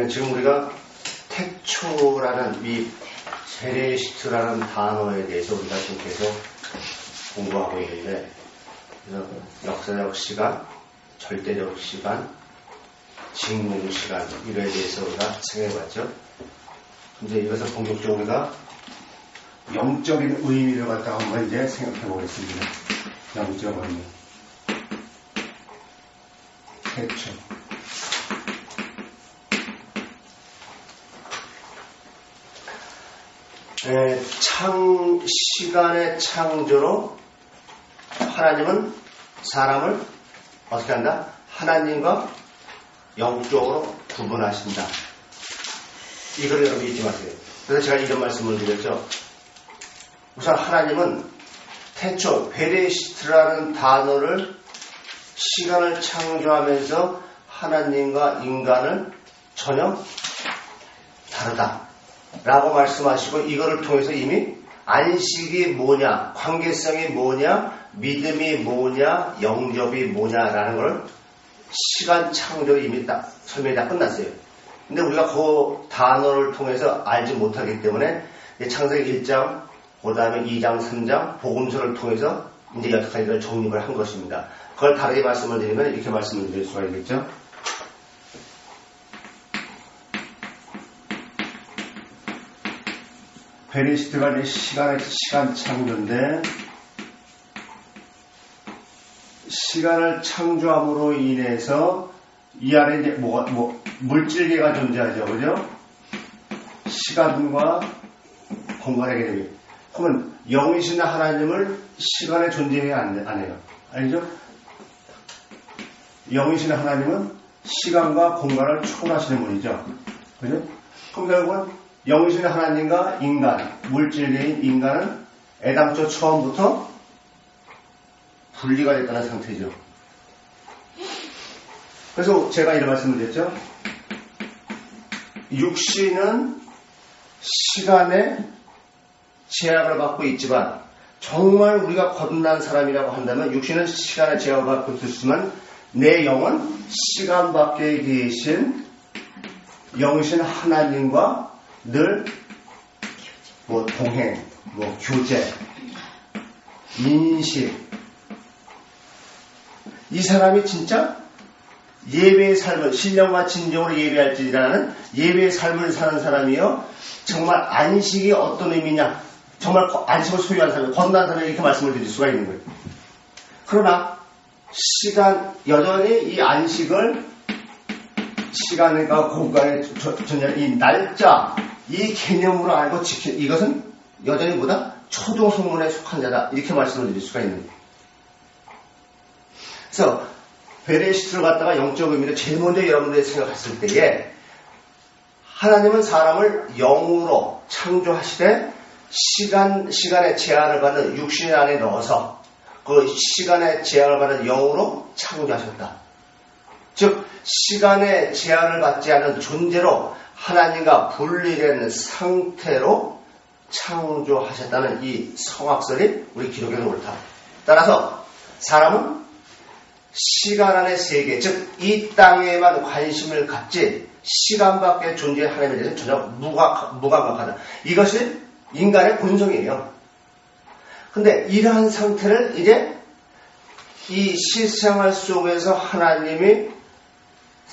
지금 우리가 태초라는 이 베레시트라는 단어에 대해서 우리가 지금 계속 공부하고 있는데, 그래서 역사적 시간, 절대적 시간, 직무 시간 이거에 대해서 우리가 생각해봤죠. 근데 이것을 본격적으로 우리가 영적인 의미를 갖다가 한번 이제 생각해 보겠습니다. 영적 의미. 태초. 시간의 창조로 하나님은 사람을 어떻게 한다? 하나님과 영적으로 구분하신다. 이걸 여러분 잊지 마세요. 그래서 제가 이런 말씀을 드렸죠. 우선 하나님은 태초, 베레시트라는 단어를 시간을 창조하면서 하나님과 인간을 전혀 다르다 라고 말씀하시고, 이거를 통해서 이미 안식이 뭐냐, 관계성이 뭐냐, 믿음이 뭐냐, 영접이 뭐냐라는 걸 시간 창조로 이미 딱 설명이 다 끝났어요. 근데 우리가 그 단어를 통해서 알지 못하기 때문에 창세기 1장, 그 다음에 2장, 3장, 복음서를 통해서 이제 여태까지 정립을 한 것입니다. 그걸 다르게 말씀을 드리면 이렇게 말씀을 드릴 수가 있겠죠. 베레시트가 이제 시간 창조인데, 시간을 창조함으로 인해서 이 안에 이제 물질계가 존재하죠, 그죠? 시간과 공간의 개념이. 그러면 영이신 하나님을 시간의 존재에 안 해요. 알죠? 영이신 하나님은 시간과 공간을 초월하시는 분이죠. 그죠? 그럼 결국은 영이신 하나님과 인간, 물질계인 인간은 애당초 처음부터 분리가 됐다는 상태죠. 그래서 제가 이런 말씀을 드렸죠. 육신은 시간의 제약을 받고 있지만, 정말 우리가 거듭난 사람이라고 한다면 육신은 시간의 제약을 받고 있지만 내 영은 시간 밖에 계신 영이신 하나님과 늘 동행, 교제, 인식. 이 사람이 진짜 예배의 삶을, 신령과 진정으로 예배할지라는 예배의 삶을 사는 사람이요, 정말 안식이 어떤 의미냐, 정말 안식을 소유한 사람, 거듭난 사람이 이렇게 말씀을 드릴 수가 있는 거예요. 그러나 여전히 이 안식을 시간과 공간의 존재하는 이 날짜, 이 개념으로 알고 이것은 여전히 보다 초동성문에 속한 자다, 이렇게 말씀을 드릴 수가 있는 거예요. 그래서 베레시트를 갖다가 영적 의미로 제일 먼저 여러분들이 생각했을 때에, 하나님은 사람을 영으로 창조하시되 시간의 제한을 받는 육신 안에 넣어서 그 시간의 제한을 받는 영으로 창조하셨다. 즉 시간의 제한을 받지 않는 존재로 하나님과 분리된 상태로 창조하셨다는 이 성악설이 우리 기독교는 옳다. 따라서 사람은 시간 안의 세계, 즉 이 땅에만 관심을 갖지 시간 밖의 존재의 하나님에 대해서는 전혀 무감각하다. 이것이 인간의 본성이에요. 근데 이러한 상태를 이제 이 실생활 속에서 하나님이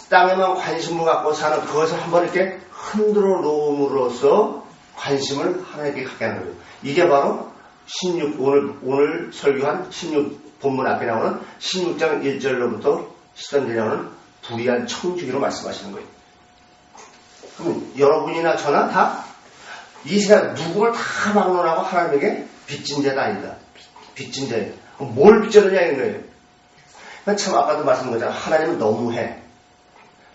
땅에만 관심을 갖고 사는 그것을 한번 이렇게 흔들어 놓음으로써 관심을 하나님께 갖게 하는 거예요. 이게 바로 오늘 설교한 16 본문 앞에 나오는 16장 1절로부터 시던에 나오는 불의한 청지기로 말씀하시는 거예요. 그럼 여러분이나 저나 다 이 세상 누구를 다 막론하고 하나님에게 빚진 자가 아니다. 빚진 자예요. 그럼 뭘 빚졌느냐 이런 거예요. 참 아까도 말씀드린 것처럼 하나님은 너무해.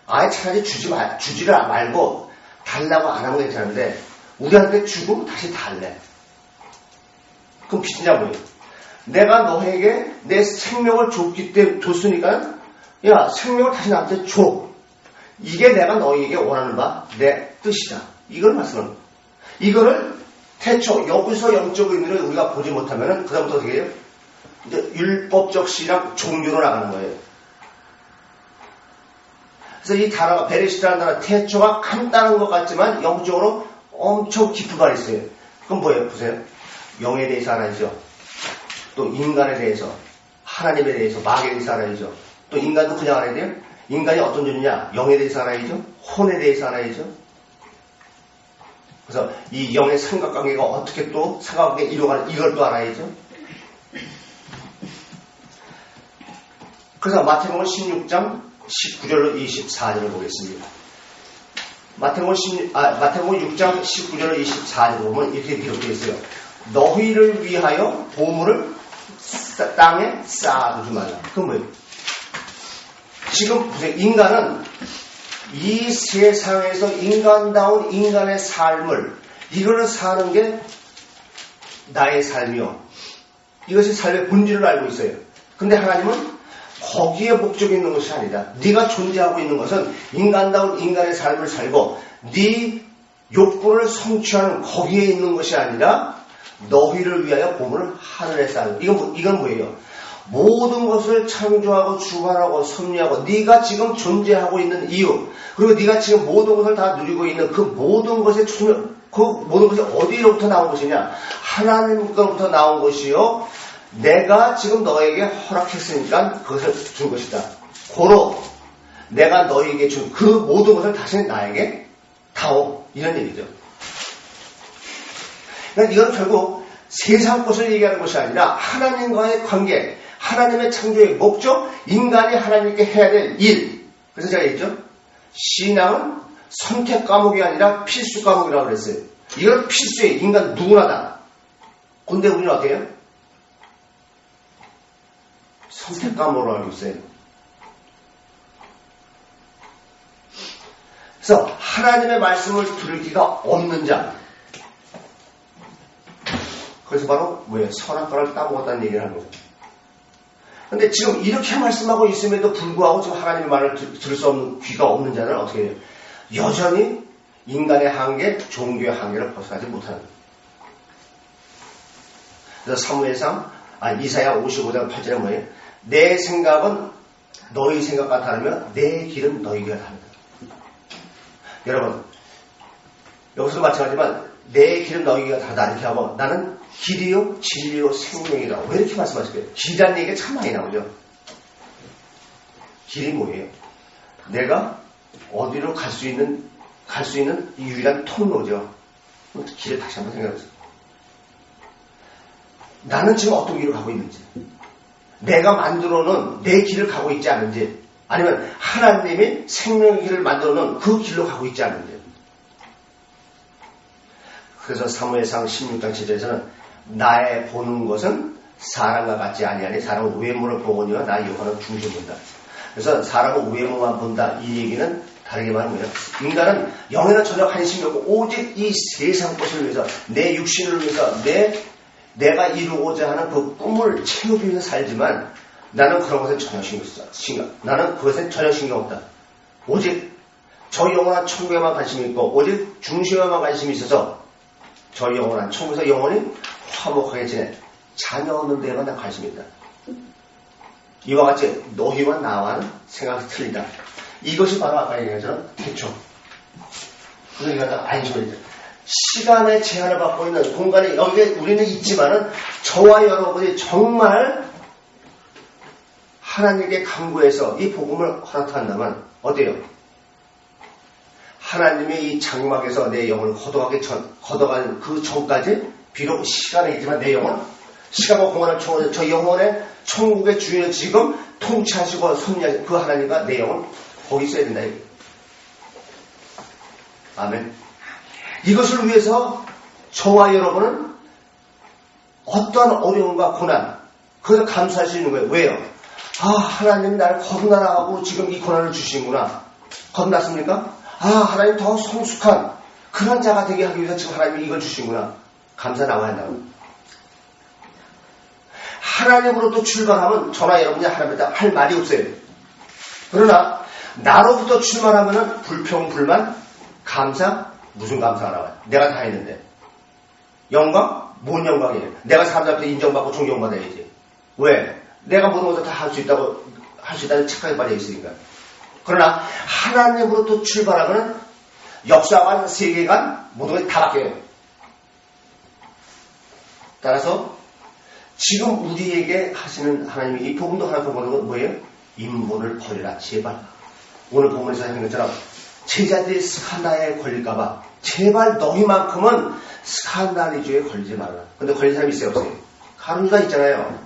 아예 차라리 주지를 말고 달라고 안 하면 괜찮은데 우리한테 주고 다시 달래. 그럼 빚진 자 뭐예요? 내가 너에게 내 생명을 줬으니까 야, 생명을 다시 나한테 줘. 이게 내가 너에게 원하는 바 내 뜻이다. 이걸 말씀하는 거예요. 이거를 태초 여기서 영적 의미를 우리가 보지 못하면 그다음부터 어떻게 해요? 이제 율법적 신앙 종교로 나가는 거예요. 그래서 이 단어가 베레시트라는 단어 태초가 간단한 것 같지만 영적으로 엄청 깊은 말이 있어요. 그럼 뭐예요? 보세요. 영에 대해서 알아야죠. 또 인간에 대해서, 하나님에 대해서, 마귀에 대해서 알아야죠. 또 인간도 그냥 알아야 돼요. 인간이 어떤 존재냐? 영에 대해서 알아야죠. 혼에 대해서 알아야죠. 그래서 이 영의 삼각관계가 어떻게 또 삼각관계 이루어가는 이걸 또 알아야죠. 그래서 마태복음 16장 19절로 24절을 보겠습니다. 마태복음 6장 19절로 24절을 보면 이렇게 기록되어 있어요. 너희를 위하여 보물을 땅에 쌓아두지 말라. 그건 뭐예요? 지금 보세요. 인간은 이 세상에서 인간다운 인간의 삶을 이거를 사는 게 나의 삶이요. 이것이 삶의 본질을 알고 있어요. 근데 하나님은 거기에 목적이 있는 것이 아니다. 네가 존재하고 있는 것은 인간다운 인간의 삶을 살고 네 욕구를 성취하는 거기에 있는 것이 아니라 너희를 위하여 보물을 하늘에 쌓는. 이건 뭐예요? 모든 것을 창조하고 주관하고 섭리하고 네가 지금 존재하고 있는 이유, 그리고 네가 지금 모든 것을 다 누리고 있는 그 모든 것의 그 모든 것이 어디로부터 나온 것이냐? 하나님으로부터 나온 것이요. 내가 지금 너에게 허락했으니까 그것을 준 것이다. 고로 내가 너에게 준 그 모든 것을 다시 나에게 다오. 이런 얘기죠. 그러니까 이건 결국 세상 것을 얘기하는 것이 아니라 하나님과의 관계, 하나님의 창조의 목적, 인간이 하나님께 해야 될 일. 그래서 제가 얘기했죠. 신앙은 선택 과목이 아니라 필수 과목이라고 그랬어요. 이건 필수예요. 인간 누구나다. 근데 우리는 어떻게 해요? 선택 과목으로 알고 있어요. 그래서 하나님의 말씀을 들을 기가 없는 자. 그래서 바로 뭐예요? 선악과를 따먹었다는 얘기를 하는 거죠. 근데 지금 이렇게 말씀하고 있음에도 불구하고 지금 하나님의 말을 들을 수 없는 귀가 없는 자는 어떻게 해요? 여전히 인간의 한계, 종교의 한계를 벗어나지 못하는 거예요. 그래서 이사야 55장 8절에 뭐예요? 내 생각은 너희 생각 같다면 내 길은 너희가 다르다. 여러분, 여기서도 마찬가지지만 내 길은 너희가 다르다 이렇게 하고 나는 길이요 진리요 생명이라고 왜 이렇게 말씀하실까요? 길이라는 얘기가 참 많이 나오죠. 길이 뭐예요? 내가 어디로 갈 수 있는 유일한 통로죠. 길을 다시 한번 생각해보세요. 나는 지금 어떤 길을 가고 있는지, 내가 만들어놓은 내 길을 가고 있지 않은지, 아니면 하나님이 생명의 길을 만들어놓은 그 길로 가고 있지 않은지. 그래서 사무엘상 16장 7절에서는 나의 보는 것은 사람과 같지 아니하니 사람은 외모를 보거니와 나의 여호와는 중심 본다. 그래서 사람은 외모만 본다. 이 얘기는 다르게 말하면 뭐예요? 인간은 영에는 전혀 관심이 없고 오직 이 세상 것을 위해서 내 육신을 위해서 내가 이루고자 하는 그 꿈을 채우기 위해서 살지만 나는 그런 것에 전혀 나는 그것에 전혀 신경 없다. 오직 저 영원한 천국에만 관심이 있고 오직 중심에만 관심이 있어서 저 영원한 천국에서 영원히 화목하게 지내 자녀 얻는 데에만 난 관심이 있다. 이와 같이 너희와 나와는 생각이 틀리다. 이것이 바로 아까 얘기한 것처럼 태초. 그러니까 안식월이죠. 시간의 제한을 받고 있는 공간에 여기에 우리는 있지만은 저와 여러분이 정말 하나님께 간구해서 이 복음을 허락한다면 어때요? 하나님의 이 장막에서 내 영혼을 걷어가는 그 전까지 비록 시간이 있지만 내 영혼, 시간과 공간을 초월해서 저 영혼의 천국의 주인을 지금 통치하시고 섭리하신 그 하나님과 내 영혼 거기 있어야 된다. 아멘. 이것을 위해서 저와 여러분은 어떠한 어려움과 고난, 그것을 감수할 수 있는 거예요. 왜요? 하나님이 나를 거듭나라고 지금 이 고난을 주시는구나. 거듭났습니까? 하나님 더 성숙한 그런 자가 되게 하기 위해서 지금 하나님이 이걸 주시는구나. 감사 나와야 한다고. 하나님으로부터 출발하면 저나 여러분이 하나님한테 할 말이 없어요. 그러나 나로부터 출발하면 불평, 불만, 감사, 무슨 감사가 나와요? 내가 다 했는데. 영광? 뭔 영광이에요? 내가 사람들한테 인정받고 존경받아야지. 왜? 내가 모든 것을 다 할 수 있다는 착각에 빠져 있으니까. 그러나 하나님으로부터 출발하면 역사관, 세계관 모든 것이 다 바뀌어요. 따라서 지금 우리에게 하시는 하나님이 이 복음도 하나 더 보는 건 뭐예요? 인본을 버리라 제발. 오늘 본문에서 하는 것처럼 제자들이 스칸다에 걸릴까봐 제발 너희만큼은 스칸다리주에 걸리지 말라. 근데 걸린 사람이 있어요 없어요? 가룟유다 있잖아요.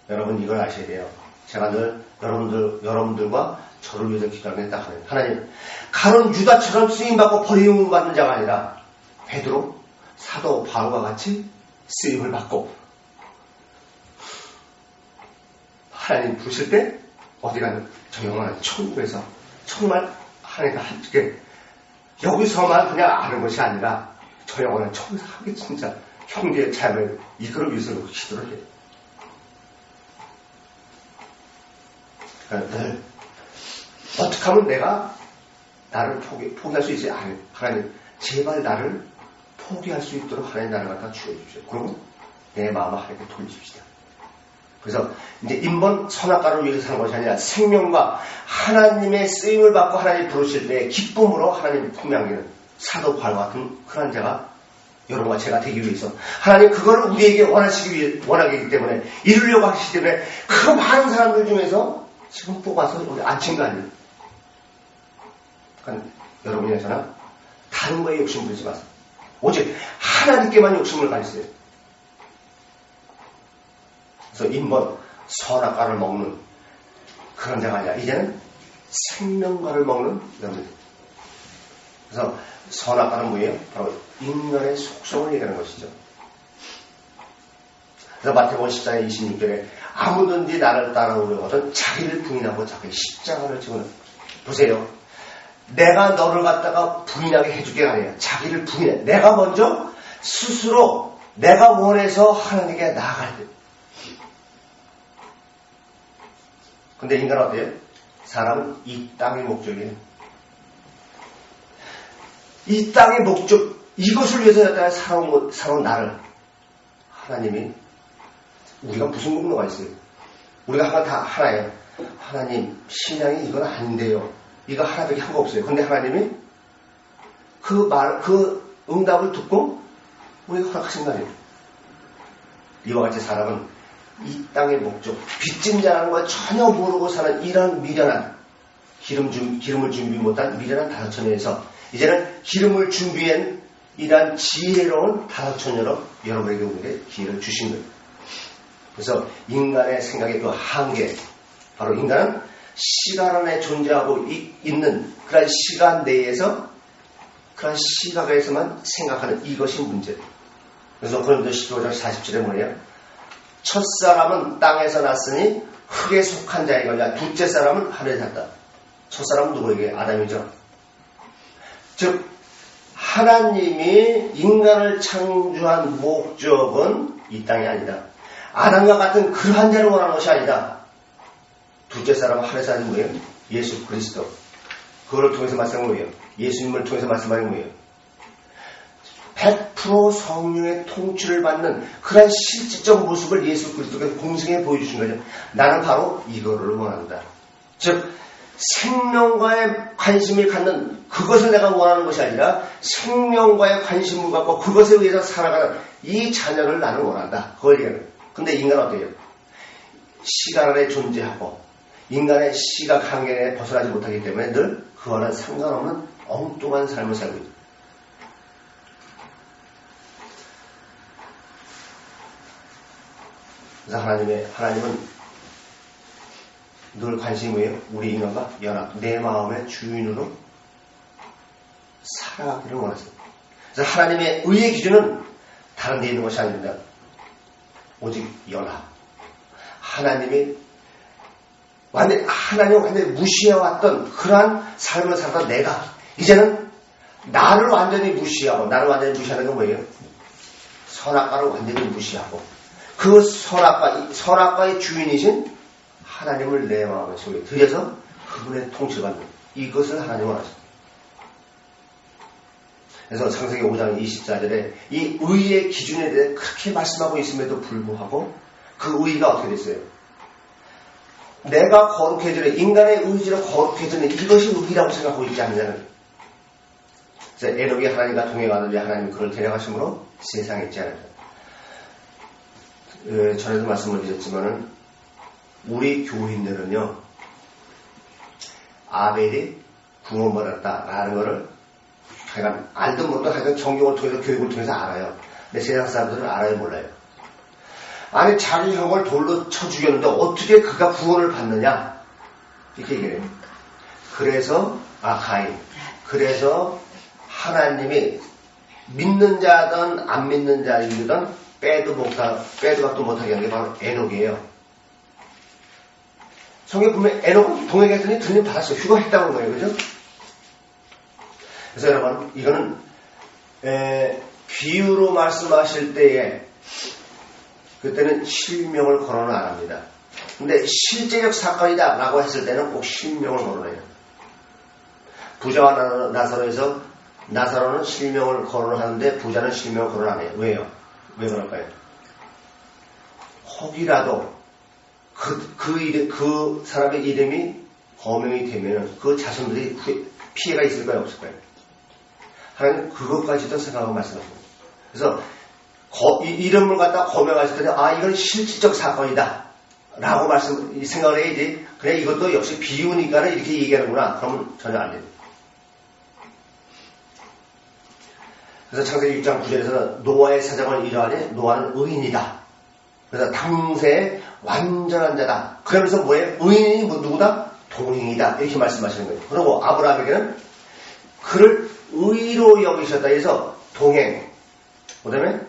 여러분 이걸 아셔야 돼요. 제가 늘 여러분들과 저를 위해서 기도하겠다 하는 하나님, 가룟유다처럼 쓰임받고 버림을 받는 자가 아니라 베드로, 사도 바울과 같이 쓰임을 받고 하나님 부르실 때 어디 가는 저 영원한 천국에서 정말 하나님과 함께 여기서만 그냥 아는 것이 아니라 저 영원한 천국에서 함께 진짜 형제의 삶을 이끌어 위해서 기도를 해요. 그러니까 늘 어떻게 하면 내가 나를 포기할 수 있지? 하나님 제발 나를 포기할 수 있도록 하나님 나를 갖다 주어주십시오. 그리고 내 마음을 하나님께 돌리십시다. 그래서 이제 인본 선악과를 위해서 사는 것이 아니라 생명과 하나님의 쓰임을 받고 하나님 부르실 때 기쁨으로 하나님 품양기는 사도 바울 같은 그런 자가 여러분과 제가 되기 위해서 하나님 그거를 우리에게 원하기 때문에 이루려고 하시기 때문에 그 많은 사람들 중에서 지금 뽑아서 우리 앉힌 거 아니에요. 그러니까 여러분이나 저나 다른 거에 욕심 부리지 마세요. 오직 하나님께만 욕심을 가지세요. 그래서 인본 선악과를 먹는 그런 자가 아니라 이제는 생명과를 먹는 여러분. 그래서 선악과는 뭐예요? 바로 인간의 속성을 얘기하는 것이죠. 그래서 마태복음 14장 26절에 아무든지 나를 따라오려거든 자기를 부인하고 자기 십자가를 지고 보세요. 내가 너를 갖다가 부인하게 해주게 아니라 자기를 부인해. 내가 먼저 스스로 내가 원해서 하나님께 나아갈 때. 근데 인간은 어때요? 사람은 이 땅의 목적이에요. 이 땅의 목적, 이것을 위해서 살아온 나를 하나님이 우리가 무슨 공로가 있어요? 우리가 하나 다 하나예요. 하나님 신앙이 이건 아닌데요. 이거 하나밖에 한 거 없어요. 근데 하나님이 그 응답을 듣고 우리가 허락하신 거 아니에요. 이와 같이 사람은 이 땅의 목적, 빚진 자라는 걸 전혀 모르고 사는 이런 미련한 기름을 준비 못한 미련한 다섯처녀에서 이제는 기름을 준비한 이러한 지혜로운 다섯처녀로 여러분에게 오늘의 기회를 주신 거예요. 그래서 인간의 생각의 그 한계, 바로 인간은 시간 안에 존재하고 있는 그런 시간 내에서 그런 시각에서만 생각하는 이것이 문제예요. 그래서 고린도 15장 40절에 뭐예요? 첫사람은 땅에서 났으니 흙에 속한 자이거니와 둘째 사람은 하늘에 샀다. 첫사람은 누구에게? 아담이죠. 즉 하나님이 인간을 창조한 목적은 이 땅이 아니다. 아담과 같은 그러한 자를 원하는 것이 아니다. 둘째 사람은 하늘에 사는 뭐예요? 예수 그리스도. 그거를 통해서 말씀하는 거예요. 예수님을 통해서 말씀하는 거예요. 100% 성령의 통치를 받는 그런 실질적 모습을 예수 그리스도께서 공생에 보여주신 거죠. 나는 바로 이거를 원한다. 즉 생명과의 관심을 갖는 그것을 내가 원하는 것이 아니라 생명과의 관심을 갖고 그것에 의해서 살아가는 이 자녀를 나는 원한다. 그걸 얘기하는 거예요. 근데 인간은 어때요? 시간 안에 존재하고 인간의 시각 한계에 벗어나지 못하기 때문에 늘 그와는 상관없는 엉뚱한 삶을 살고 있다. 그래서 하나님은 늘 관심이 뭐예요? 우리 인간과 연합, 내 마음의 주인으로 살아가기를 원하십니다. 그래서 하나님의 의의 기준은 다른 데 있는 것이 아닙니다. 오직 연합. 하나님을 완전히 무시해왔던 그러한 삶을 살던 내가 이제는 나를 완전히 무시하고 나를 완전히 무시하는 건 뭐예요? 선악과를 완전히 무시하고 그 선악과의 주인이신 하나님을 내 마음의 속에 들여서 그분의 통치를 받는 이것을 하나님은 원하십니다. 그래서 창세기 5장 24절에 이 의의 기준에 대해 그렇게 말씀하고 있음에도 불구하고 그 의가 어떻게 됐어요? 내가 거룩해지는, 인간의 의지로 거룩해지는 이것이 의라고 생각하고 있지 않느냐는. 그래서 에녹이 하나님과 동행하는데 하나님이 그를 데려가심으로 세상에 있지 않았다. 전에도 말씀을 드렸지만은 우리 교인들은요, 아벨이 구원받았다라는 거를 하여간 알든 모르든 하여간 성경을 통해서 교육을 통해서 알아요. 근데 세상 사람들은 알아요, 몰라요? 아니, 자기 형을 돌로 쳐 죽였는데 어떻게 그가 구원을 받느냐? 이렇게 얘기해요. 그래서, 가인. 그래서 하나님이 믿는 자든 안 믿는 자이든 빼도 각도 못하게 하는 게 바로 에녹이에요. 성경 보면 에녹은 동행했더니 주님 받았어요. 휴거했다는 거예요. 그죠? 그래서 여러분, 이거는 비유로 말씀하실 때에 그때는 실명을 거론을 안 합니다. 근데 실제적 사건이다 라고 했을 때는 꼭 실명을 거론해요. 부자와 나사로에서 나사로는 실명을 거론하는데 부자는 실명을 거론 안 해요. 왜요? 왜 그럴까요? 혹이라도 그 사람의 이름이 거명이 되면 그 자손들이 피해가 있을까요? 없을까요? 하나님 그것까지도 생각하고 말씀하십니다. 그래서 이름을 갖다 거명하실 때는 이건 실질적 사건이다 라고 생각을 해야지 그냥 이것도 역시 비유니까는 이렇게 얘기하는구나 그러면 전혀 안 됩니다. 그래서 창세기 6장 9절에서는 노아의 사정을 이러하니 노아는 의인이다. 그래서 당세의 완전한 자다. 그러면서 뭐예요? 의인이 누구다? 동행이다. 이렇게 말씀하시는 거예요. 그리고 아브라함에게는 그를 의로 여기셨다 해서 동행, 그 다음에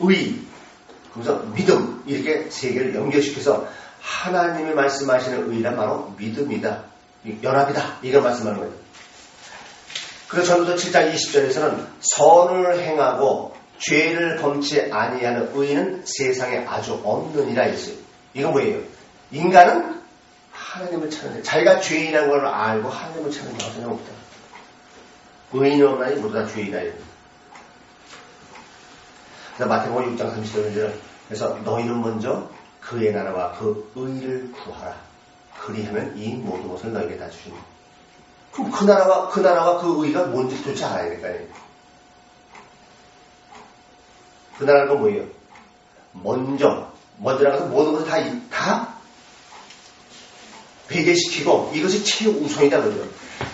의, 그래서 믿음, 이렇게 세 개를 연결시켜서 하나님이 말씀하시는 의란 바로 믿음이다. 연합이다. 이걸 말씀하는 거예요. 그래서 전도서 7장 20절에서는 선을 행하고 죄를 범치 아니하는 의인은 세상에 아주 없느니라 했어요. 이건 뭐예요? 인간은 하나님을 찾는데 자기가 죄인한 걸 알고 하나님을 찾는 게 전혀 없다. 의인이 없나니 모두 다 죄인이다. 그래서 마태복음 6장 30절은 그래서 너희는 먼저 그의 나라와 그 의를 구하라. 그리하면 이 모든 것을 너에게 다 주시니. 그럼 그 나라와 그 의가 뭔지 도대체 알아야 될까요? 그 나라가 뭐예요? 먼저 나가서 모든 것을 다 배제시키고 이것이 최우선이다 그러죠.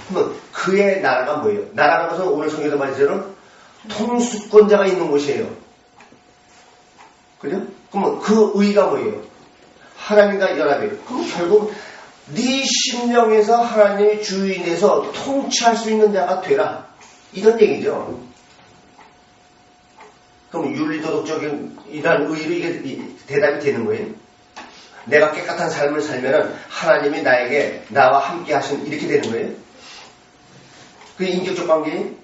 그러면 그의 나라가 뭐예요? 나라라는 것은 오늘 성경에서 말하자면 통수권자가 있는 곳이에요. 그죠? 그러면 그 의가 뭐예요? 하나님과 연합이에요. 그럼 결국 네 심령에서 하나님의 주인에서 통치할 수 있는 자가 되라. 이런 얘기죠. 그럼 윤리도덕적인 이러한 의로 이게 대답이 되는 거예요. 내가 깨끗한 삶을 살면은 하나님이 나와 함께 하신 이렇게 되는 거예요. 그게 인격적 관계예요.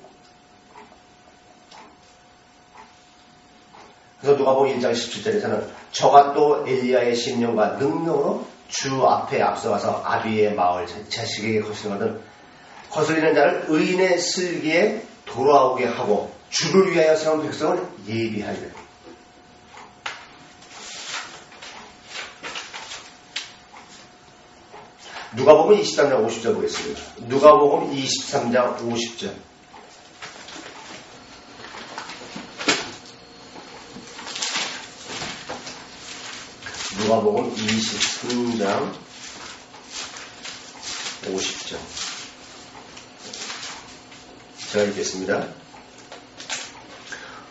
그래서 누가복음 1장 17절에서는 저가 또 엘리야의 심령과 능력으로 주 앞에 앞서가서 아비의 마을 자식에게 거슬리는 자를 의인의 슬기에 돌아오게 하고 주를 위하여 세운 백성을 예비하리라. 누가복음 23장 50절 보겠습니다. 누가복음 23장 50절. 누가복음 23장 50절. 제가 읽겠습니다.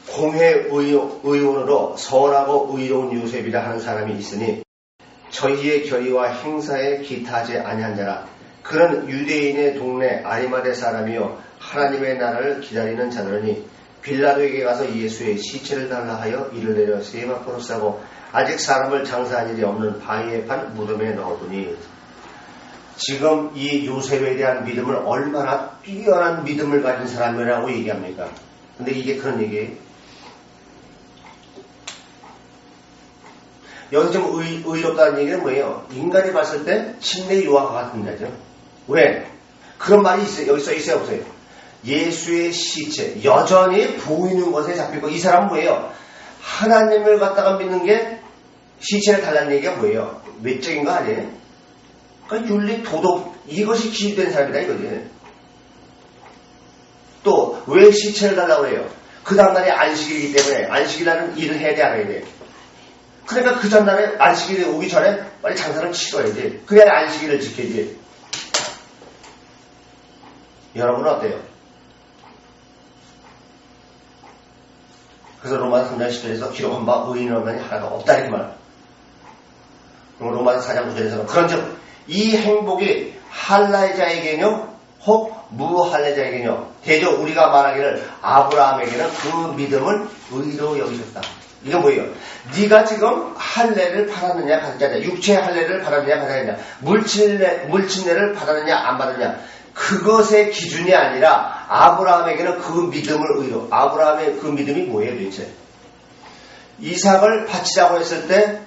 공회 의원으로 선하고 의로운 요셉이라 하는 사람이 있으니 저희의 결의와 행사에 기타하지 아니한 자라. 그는 유대인의 동네 아리마대 사람이요 하나님의 나라를 기다리는 자들이니 빌라도에게 가서 예수의 시체를 달라 하여 이를 내려 세마포로 싸고 아직 사람을 장사한 일이 없는 바위에 판 무덤에 넣어두니. 지금 이 요셉에 대한 믿음을 얼마나 뛰어난 믿음을 가진 사람이라고 얘기합니까? 근데 이게 그런 얘기예요. 여기서 좀 의롭다는 얘기는 뭐예요? 인간이 봤을 때 침례 요한과 같은 자죠. 왜? 그런 말이 있어요. 여기 써 있어요, 없어요? 예수의 시체, 여전히 보이는 것에 잡히고, 이 사람은 뭐예요? 하나님을 갖다가 믿는 게 시체를 달라는 얘기가 뭐예요? 외적인 거 아니에요? 그러니까 윤리, 도덕 이것이 기준된 사람이다 이거지. 또 왜 시체를 달라고 해요? 그 다음날이 안식일이기 때문에 안식일날은 일을 해야 돼 안 해야 돼? 그러니까 그 전날에 안식일이 오기 전에 빨리 장사를 치러야지. 그래야 안식일을 지켜야지. 여러분은 어때요? 그래서 로마서 3장 10절에서 기록한 바 의인은 없나니 하나도 없다 이렇게 말. 그리고 로마서 4장 9절에서는 그런즉 이 행복이 할례자에게뇨 혹 무할례자에게뇨 대저 우리가 말하기를 아브라함에게는 그 믿음을 의로 여기셨다. 이게 뭐예요? 네가 지금 할례를 받았느냐 받지 않느냐, 육체의 할례를 받았느냐 받지 않느냐, 물침례를 받았느냐 안 받았느냐, 그것의 기준이 아니라 아브라함에게는 그 믿음을 의로. 아브라함의 그 믿음이 뭐예요 도대체? 이삭을 바치자고 했을 때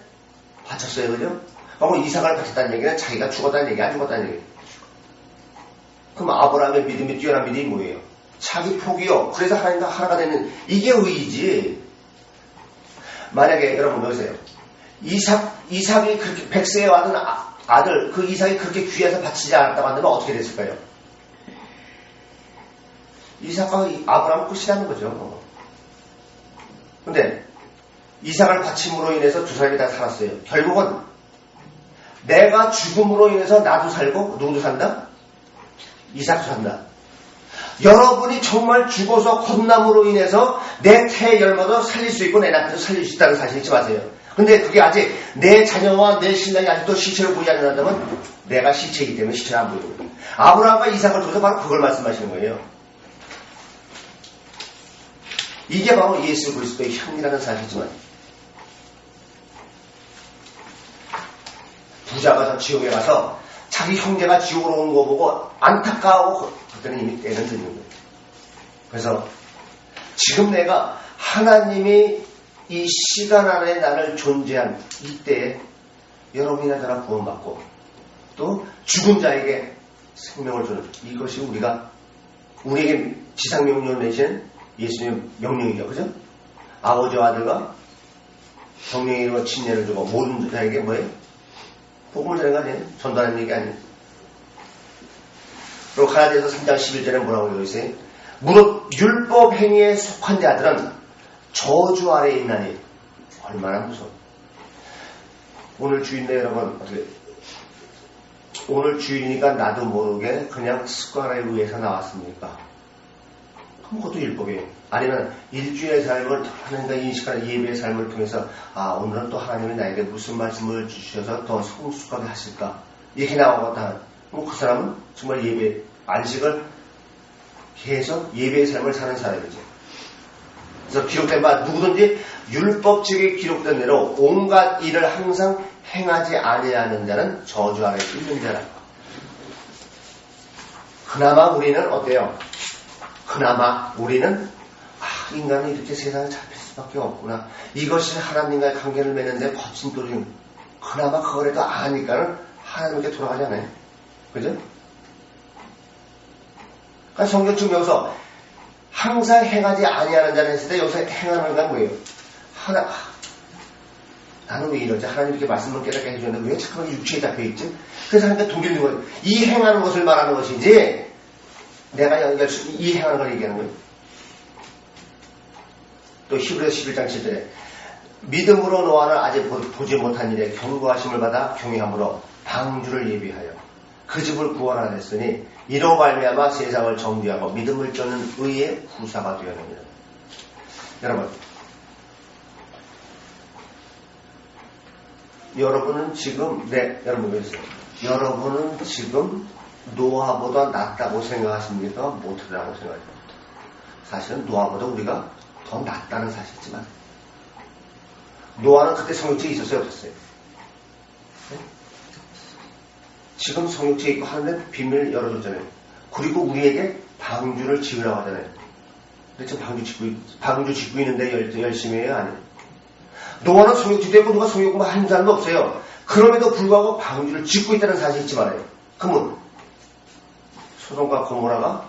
바쳤어요, 그죠? 그럼 이삭을 바쳤다는 얘기는 자기가 죽었다는 얘기, 안 죽었다는 얘기. 그럼 아브라함의 믿음이 뛰어난 믿음이 뭐예요? 자기 포기요. 그래서 하나님과 하나가 되는 이게 의이지. 만약에 여러분 보세요. 이삭이 그렇게 100세에 왔던 아들, 그 이삭이 그렇게 귀해서 바치지 않았다고 한다면 어떻게 됐을까요? 이삭과 아브라함은 끝이라는 거죠. 근데 이삭을 바침으로 인해서 두 사람이 다 살았어요. 결국은 내가 죽음으로 인해서 나도 살고 누구도 산다? 이삭도 산다. 여러분이 정말 죽어서 콧나무로 인해서 내 태 열매도 살릴 수 있고 내 남편도 살릴 수 있다는 사실 잊지 마세요. 근데 그게 아직 내 자녀와 내 신랑이 아직도 시체를 보지 않는다면 내가 시체이기 때문에 시체를 안 보이고, 아브라함과 이삭을 통해서 바로 그걸 말씀하시는 거예요. 이게 바로 예수 그리스도의 형이라는 사실이지만, 부자가 지옥에 가서 자기 형제가 지옥으로 온 거 보고 안타까워하고 그때는 이미 때는 듣는 거예요. 그래서 지금 내가 하나님이 이 시간 안에 나를 존재한 이때에 여러분이나 저나 구원받고 또 죽은 자에게 생명을 주는, 이것이 우리에게 지상명령을 내신 예수님의 명령이죠. 그죠? 아버지와 아들과 성령의 이름으로 침례를 주고 모든 자에게 뭐예요? 복음을 전하는 거 아니에요? 전달하는 얘기 아니에요? 그리고 갈라디아서 3장 11절에 뭐라고 되어 있어요? 무릇 율법 행위에 속한 자들은 저주 아래에 있나니. 얼마나 무서워. 오늘 주인네 여러분, 어떻게 오늘 주인이니까 나도 모르게 그냥 습관에 의해서 나왔습니까? 그럼 그것도 율법이에요. 아니면 일주일의 삶을 하나님과 인식하는 예배의 삶을 통해서 오늘은 또 하나님이 나에게 무슨 말씀을 주셔서 더 성숙하게 하실까, 이렇게 나오거든. 그럼 그 사람은 정말 예배 안식을 계속 예배의 삶을 사는 사람이죠. 그래서 기록된 바 누구든지 율법책에 기록된 대로 온갖 일을 항상 행하지 아니하는 자는 저주 아래에 있는 자라. 그나마 우리는 어때요? 그나마 우리는 인간이 이렇게 세상에 잡힐 수밖에 없구나. 이것이 하나님과의 관계를 맺는데 거친 도리는, 그나마 그거라도 아니까는 하나님께 돌아가잖아요. 그죠? 그러니까 성경 지금 여기서 항상 행하지 아니하는 자는 했을 때 여기서 행하는 건 뭐예요? 나는 왜 이러지? 하나님 이렇게 말씀을 깨닫게 해주는데 왜 자꾸 육체에 잡혀있지? 그래서 하나님께 돌리는 거예요. 이 행하는 것을 말하는 것이지 내가 이 행하는 걸 얘기하는 거예요. 또 히브리서 11장 7절에 믿음으로 노아는 아직 보지 못한 일에 경고하심을 받아 경외함으로 방주를 예비하여 그 집을 구원하라 했으니 이로 말미암아 세상을 정죄하고 믿음을 쫓는 의의 후사가 되었느니라. 여러분은 지금 여러분 보세요. 여러분은 지금 노아보다 낫다고 생각하십니까? 못하다고 생각하십니까? 사실은 노아보다 우리가 더 낫다는 사실이지만, 노아는 그때 성육지에 있었어요, 없었어요? 네? 지금 성육지에 있고 하는데 비밀을 열어줬잖아요. 그리고 우리에게 방주를 지으라고 하잖아요. 근데 지금 방주 짓고 있는데 열심히 해요? 아니에요? 노아는 성육지도 있고 누가 성육공부 하는 사람도 없어요. 그럼에도 불구하고 방주를 짓고 있다는 사실이 있지 말아요. 그러면 소돔과 고모라가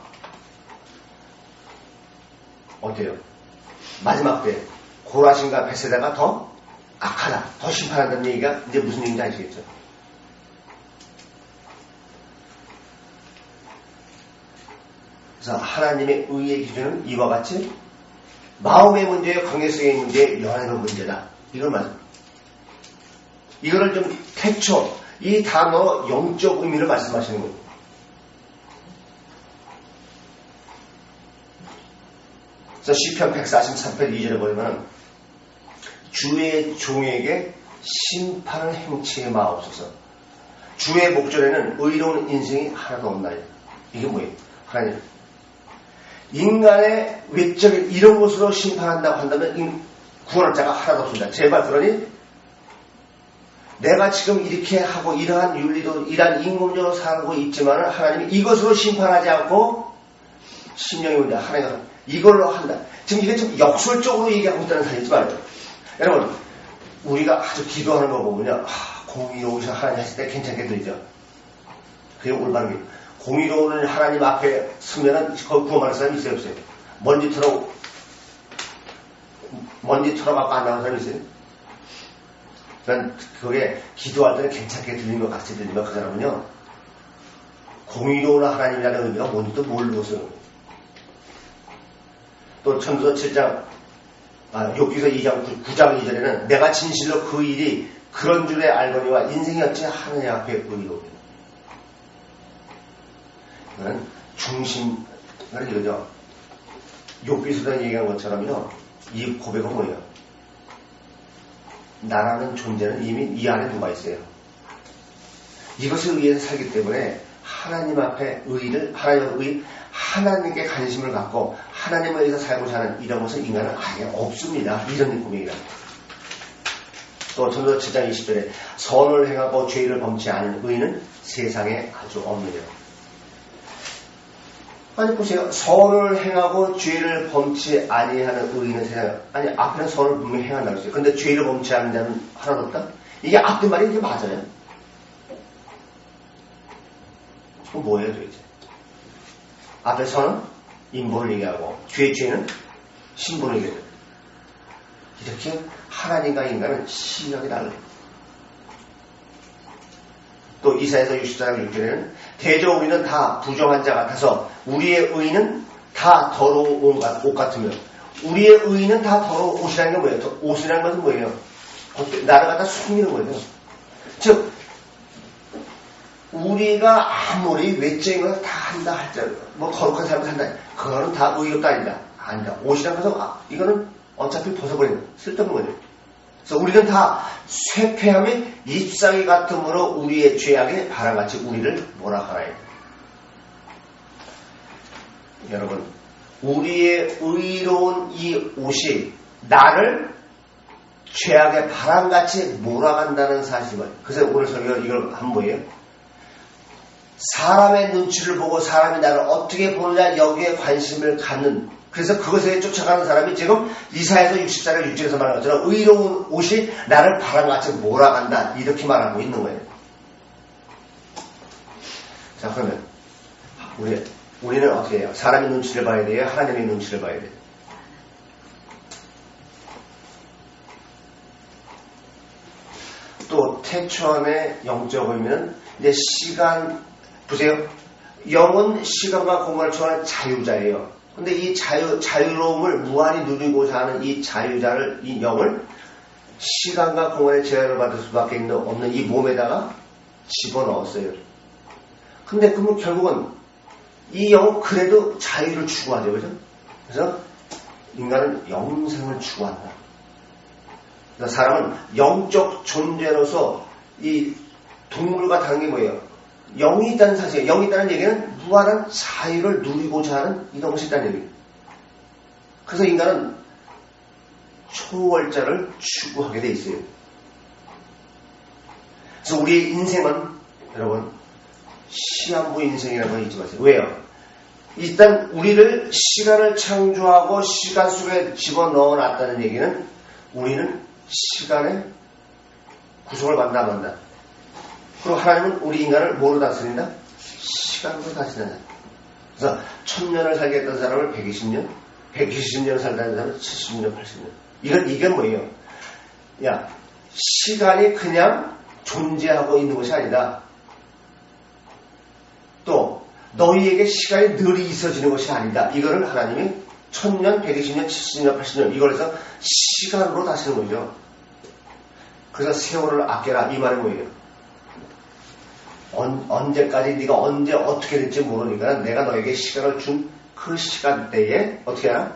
어때요? 마지막 때 고라신과 벳세다가 더 악하다, 더 심판한다는 얘기가 이제 무슨 얘기인지 아시겠죠? 그래서 하나님의 의의 기준은 이와 같이 마음의 문제요, 관계성의 문제, 연애의 문제다. 이걸 말합니다. 이거를 좀 태초, 이 단어 영적 의미를 말씀하시는 거예요. 그래서 시편 143편 2절에 보면 주의 종에게 심판을 행치에 마옵소서. 주의 목전에는 의로운 인생이 하나도 없나요? 이게 뭐예요? 하나님, 인간의 외적인 이런 것으로 심판한다고 한다면 구원할 자가 하나도 없습니다. 제발 그러니 내가 지금 이렇게 하고 이러한 윤리도 이러한 인공적으로 살고 있지만 하나님이 이것으로 심판하지 않고 심령의 문제 하나님은 이걸로 한다. 지금 이게 좀 역설적으로 얘기하고 있다는 사실이지 말이에요. 여러분, 우리가 아주 기도하는 거 보면요, 공의로우셔 하나님 하실 때 괜찮게 들리죠. 그게 올바른 게. 공의로운 하나님 앞에 서면은 거기 구원받을 사람이 있어요, 없어요? 먼지 털어갖고 안 나오는 사람이 있어요? 그러니까 그게 기도할 때는 괜찮게 들리면 같이 들리면 그 사람은요, 공의로운 하나님이라는 의미가 뭔지도 모르고서. 또 천도서 7장, 욥기서 2장 9장 2절에는 내가 진실로 그 일이 그런 줄에 알거니와 인생이 어찌 하느님 앞에 의로우냐. 이거는 중심을 이거죠. 욥기서에 얘기한 것처럼요, 이 고백은 뭐예요? 나라는 존재는 이미 이 안에 누가 있어요. 이것에 의해서 살기 때문에 하나님 앞에 하나님께 관심을 갖고 하나님에 의해서 살고자 하는 이런 것은 인간은 아예 없습니다. 이런 고백이다. 또 전도서 7장 20절에 선을 행하고 죄를 범치 않은 의인은 세상에 아주 없느니라. 아니 보세요. 선을 행하고 죄를 범치 아니하는 의인은 세상에, 아니 앞에는 선을 분명히 행한다고 했어요. 근데 죄를 범치 않는 자는 하나도 없다? 이게 앞뒤 말이 이게 맞아요? 그럼 뭐예요 도대체? 앞에 선은 인본을 얘기하고 죄는 신본을 얘기해요. 이렇게 하나님과 인간은 심하게 달라요. 또 이사야서 64장 6절에는 대저 우리는 다 부정한 자 같아서 우리의 의는 다 더러운 옷 같으며 우리의 의는 다 더러운 옷이라는 게 뭐예요? 옷이라는 것은 뭐예요? 나를 갖다 숨기는 거예요. 즉 우리가 아무리 외적인 것을 다 한다 할지라도 뭐 거룩한 삶을 산다, 그거는 다 의롭다 아니다. 옷이라는 것은 이거는 어차피 벗어버리는 쓸데없는 거죠. 그래서 우리는 다 쇠폐함이 잎사귀 같으므로 우리의 죄악에 바람같이 우리를 몰아가나요. 여러분, 우리의 의로운 이 옷이 나를 죄악의 바람같이 몰아간다는 사실을. 그래서 오늘 설교가 이걸 한 뭐예요? 사람의 눈치를 보고 사람이 나를 어떻게 보느냐 여기에 관심을 갖는, 그래서 그것에 쫓아가는 사람이 지금 이사야서 64장 6절에서 말한 것처럼 의로운 옷이 나를 바람같이 몰아간다 이렇게 말하고 있는 거예요. 자, 그러면 우리는 어떻게 해요? 사람의 눈치를 봐야 돼요? 하나님의 눈치를 봐야 돼요? 또 태초함의 영적 의미는 이제 시간, 보세요. 영은 시간과 공간을 초월하는 자유자예요. 근데 이 자유로움을 무한히 누리고자 하는 이 자유자를, 이 영을 시간과 공간의 제한을 받을 수밖에 없는 이 몸에다가 집어넣었어요. 근데 그러면 결국은 이 영은 그래도 자유를 추구하죠. 그죠? 그래서 인간은 영생을 추구한다. 그래서 사람은 영적 존재로서 이 동물과 다른 게 뭐예요? 영이 있다는 사실, 영이 있다는 얘기는 무한한 자유를 누리고자 하는 이런 것이 있다는 얘기예요. 그래서 인간은 초월자를 추구하게 돼 있어요. 그래서 우리의 인생은, 여러분, 시한부 인생이라는 건 잊지 마세요. 왜요? 일단 우리를 시간을 창조하고 시간 속에 집어넣어 놨다는 얘기는 우리는 시간의 구속을 받는다 만다. 그리고 하나님은 우리 인간을 뭐로 다스린다? 시간으로 다스린다. 그래서 1000년을 살겠다는 사람을 120년, 120년 살다는 사람을 70년, 80년. 이건 뭐예요? 야, 시간이 그냥 존재하고 있는 것이 아니다. 또 너희에게 시간이 늘 있어지는 것이 아니다. 이거를 하나님이 1000년, 120년, 70년, 80년 이걸 해서 시간으로 다시는 거죠. 그래서 세월을 아껴라 이 말이 뭐예요? 언제까지 네가 언제 어떻게 될지 모르니까 내가 너에게 시간을 준 그 시간대에 어떻게 하나?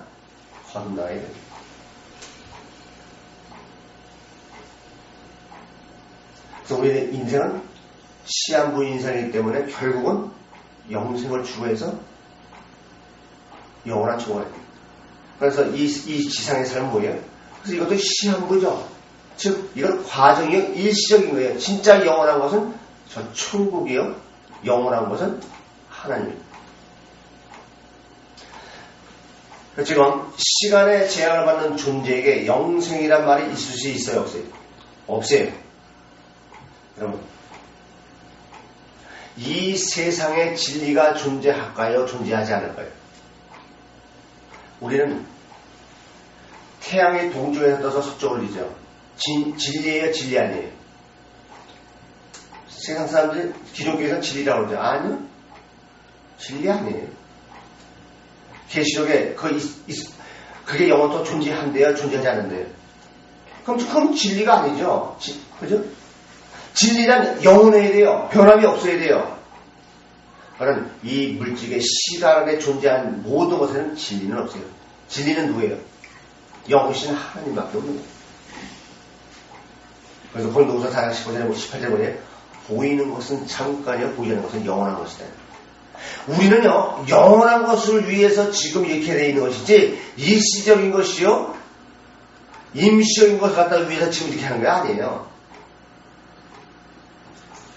건너야 돼. 그래서 우리의 인생은 시한부 인생이기 때문에 결국은 영생을 추구해서 영원한 추구를 해요. 그래서 이 지상의 삶은 뭐예요? 그래서 이것도 시한부죠. 즉 이건 과정이요, 일시적인 거예요. 진짜 영원한 것은 저 천국이요, 영원한 것은 하나님입니다. 지금 시간의 제약을 받는 존재에게 영생이란 말이 있을 수 있어요, 없어요? 없어요. 여러분, 이 세상에 진리가 존재할까요? 존재하지 않을까요? 우리는 태양이 동쪽에서 떠서 서쪽을 이죠. 진리예요, 진리 아니에요? 세상 사람들이 기독교에서는 진리라고 그러죠. 아니요, 진리 아니에요. 계시록에 그게 영원토 존재한대요, 존재하지 않는데요. 그럼 진리가 아니죠. 그죠? 진리란 영원해야 돼요. 변함이 없어야 돼요. 그러나 이 물질의 시간 안에 존재한 모든 것에는 진리는 없어요. 진리는 누구예요? 영원하신 하나님밖에 없는 거예요. 그래서 고린도후서 4장 15절에 18절에 뭐예요? 보이는 것은 잠깐이요, 보이지 않는 것은 영원한 것이다. 우리는요, 영원한 것을 위해서 지금 이렇게 되어 있는 것이지 일시적인 것이요, 임시적인 것을 갖다 위해서 지금 이렇게 하는 게 아니에요.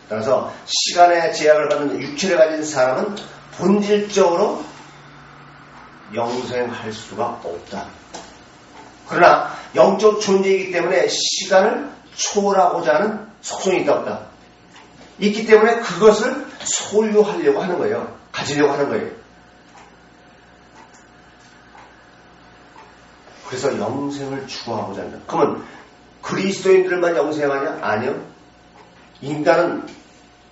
따라서 시간의 제약을 받는 육체를 가진 사람은 본질적으로 영생할 수가 없다. 그러나 영적 존재이기 때문에 시간을 초월하고자 하는 속성이 있다 없다. 있기 때문에 그것을 소유하려고 하는 거예요. 가지려고 하는 거예요. 그래서 영생을 추구하고자 한다. 그러면 그리스도인들만 영생하냐? 아니요. 인간은